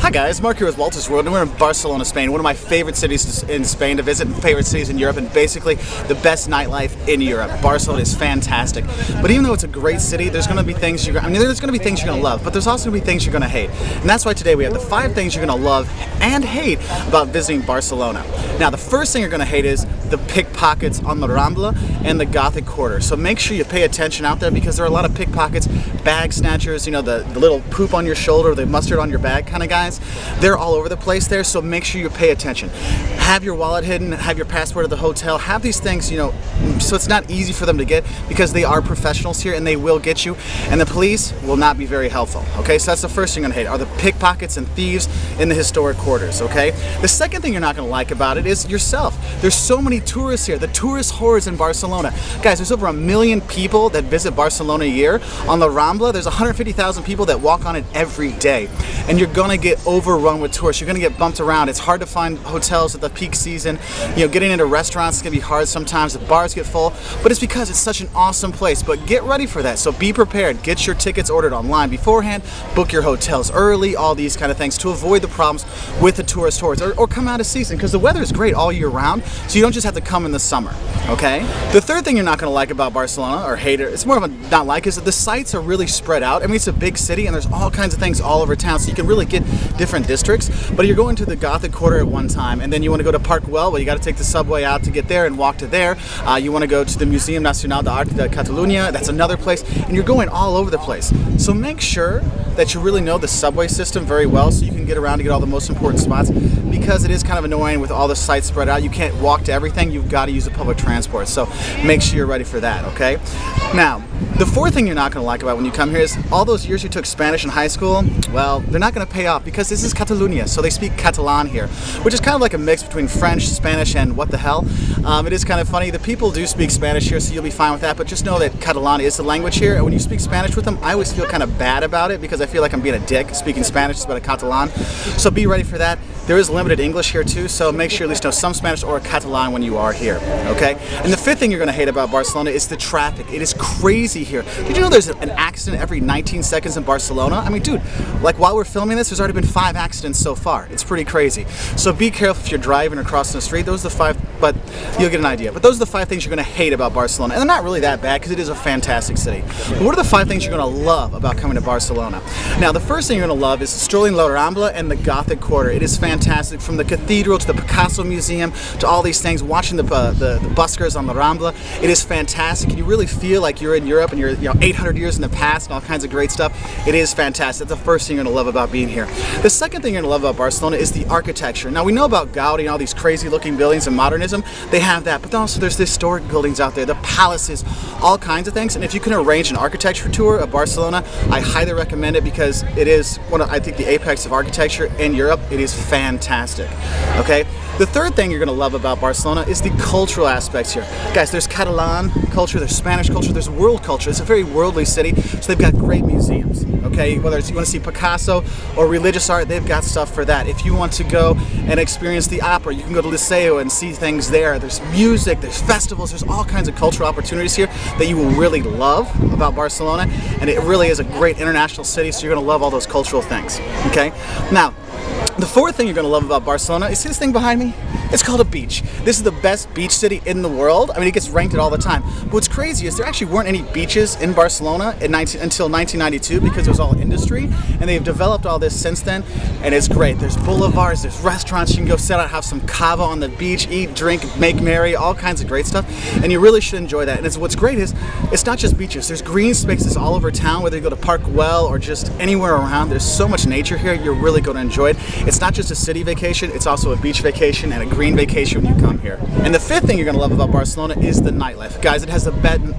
Hi guys, Mark here with Wolters World, and we're in Barcelona, Spain, one of my favorite cities in Spain to visit, and favorite cities in Europe, and basically the best nightlife in Europe. Barcelona is fantastic. But even though it's a great city, there's going to be things there's going to be things you're going to love, but there's also going to be things you're going to hate. And that's why today we have the 5 things you're going to love and hate about visiting Barcelona. Now, the first thing you're going to hate is the pickpockets on the Rambla and the Gothic quarter. So make sure you pay attention out there, because there are a lot of pickpockets, bag snatchers, you know, the little poop on your shoulder, the mustard on your bag kind of guys. They're all over the place there, so make sure you pay attention. Have your wallet hidden, have your passport at the hotel, have these things, you know, so it's not easy for them to get, because they are professionals here and they will get you, and the police will not be very helpful. Okay, so that's the first thing you're gonna hate, are the pickpockets and thieves in the historic quarters. Okay, the second thing you're not gonna like about it is yourself. There's so many tourists here, the tourist hordes in Barcelona. Guys, there's over 1 million people that visit Barcelona a year. On the Rambla, there's 150,000 people that walk on it every day, and you're gonna get overrun with tourists. You're gonna get bumped around. It's hard to find hotels at the peak season. You know, getting into restaurants is gonna be hard sometimes. The bars get full, but it's because it's such an awesome place. But get ready for that. So be prepared. Get your tickets ordered online beforehand. Book your hotels early. All these kind of things to avoid the problems with the tourist hordes, or come out of season, because the weather is great all year round. So you don't just have to come in the summer. Okay. The third thing you're not gonna like about Barcelona, or hate it, it's more of a not like, is that the sites are really spread out. I mean, it's a big city and there's all kinds of things all over town, so you can really get different districts. But you're going to the Gothic quarter at one time, and then you want to go to Park Well, you got to take the subway out to get there and walk to there. You want to go to the Museum Nacional d'Art de Catalunya, that's another place, and you're going all over the place. So make sure that you really know the subway system very well, so you can get around to get all the most important spots, because it is kind of annoying with all the sites spread out. You can't walk to everything, you've got to use the public transport, so make sure you're ready for that. Okay. Now, the fourth thing you're not going to like about when you come here is all those years you took Spanish in high school, well, they're not going to pay off, because this is Catalunya, so they speak Catalan here, which is kind of like a mix between French, Spanish, and what the hell. It is kind of funny. The people do speak Spanish here, so you'll be fine with that, but just know that Catalan is the language here, and when you speak Spanish with them, I always feel kind of bad about it, because I feel like I'm being a dick speaking Spanish instead of Catalan. So be ready for that. There is limited English here too, so make sure you at least know some Spanish or Catalan when you are here, okay? And the fifth thing you're going to hate about Barcelona is the traffic. It is crazy here. Did you know there's an accident every 19 seconds in Barcelona? I mean, dude, like while we're filming this, there's already been 5 accidents so far. It's pretty crazy. So be careful if you're driving or crossing the street. Those are the 5, but you'll get an idea. But those are the 5 things you're going to hate about Barcelona. And they're not really that bad, because it is a fantastic city. But what are the 5 things you're going to love about coming to Barcelona? Now, the first thing you're going to love is Strolling La Rambla and the Gothic quarter. It is fantastic. From the cathedral to the Picasso Museum to all these things, watching the buskers on the Rambla, it is fantastic, and you really feel like you're in Europe and you're 800 years in the past and all kinds of great stuff. It is fantastic. That's the first thing you're going to love about being here. The second thing you're going to love about Barcelona is the architecture. Now, we know about Gaudi and all these crazy looking buildings and modernism. They have that, but also there's the historic buildings out there, the palaces, all kinds of things. And if you can arrange an architecture tour of Barcelona, I highly recommend it, because it is one of, I think, the apex of architecture in Europe. It is fantastic. Okay. The third thing you're going to love about Barcelona is the cultural aspects here. Guys, there's Catalan culture, there's Spanish culture, there's world culture. It's a very worldly city, so they've got great museums. Okay, whether it's you want to see Picasso or religious art, they've got stuff for that. If you want to go and experience the opera, you can go to Liceo and see things there. There's music, there's festivals, there's all kinds of cultural opportunities here that you will really love about Barcelona, and it really is a great international city, so you're going to love all those cultural things. Okay, now, the fourth thing you're going to love about Barcelona, you see this thing behind me? It's called a beach. This is the best beach city in the world. I mean, it gets ranked all the time. But what's crazy is there actually weren't any beaches in Barcelona until 1992, because it was all industry, and they've developed all this since then, and it's great. There's boulevards, there's restaurants, you can go sit out, have some cava on the beach, eat, drink, make merry, all kinds of great stuff, and you really should enjoy that. And what's great is, it's not just beaches. There's green spaces all over town, whether you go to Park Well or just anywhere around. There's so much nature here, you're really going to enjoy it. It's not just a city vacation, it's also a beach vacation and a green vacation when you come here. And the fifth thing you're going to love about Barcelona is the nightlife. Guys, it has the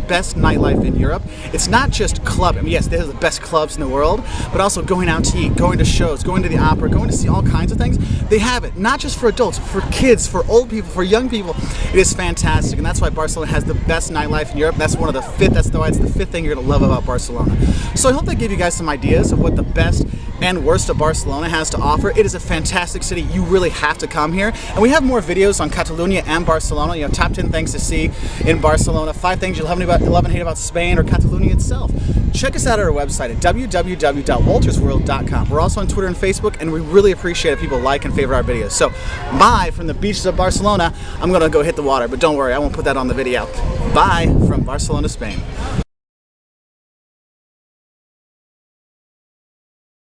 best nightlife in Europe. It's not just club. I mean, yes, they have the best clubs in the world, but also going out to eat, going to shows, going to the opera, going to see all kinds of things. They have it, not just for adults, for kids, for old people, for young people. It is fantastic, and that's why Barcelona has the best nightlife in Europe. That's one of the fifth, that's why it's the fifth thing you're going to love about Barcelona. So I hope that gave you guys some ideas of what the best and worst of Barcelona has to offer. It is a fantastic city. You really have to come here. And we have more videos on Catalonia and Barcelona. You know, top 10 things to see in Barcelona, 5 things you'll love and hate about Spain or Catalonia itself. Check us out at our website at www.woltersworld.com. We're also on Twitter and Facebook, and we really appreciate it if people like and favorite our videos. So, bye from the beaches of Barcelona. I'm gonna go hit the water, but don't worry, I won't put that on the video. Bye from Barcelona, Spain.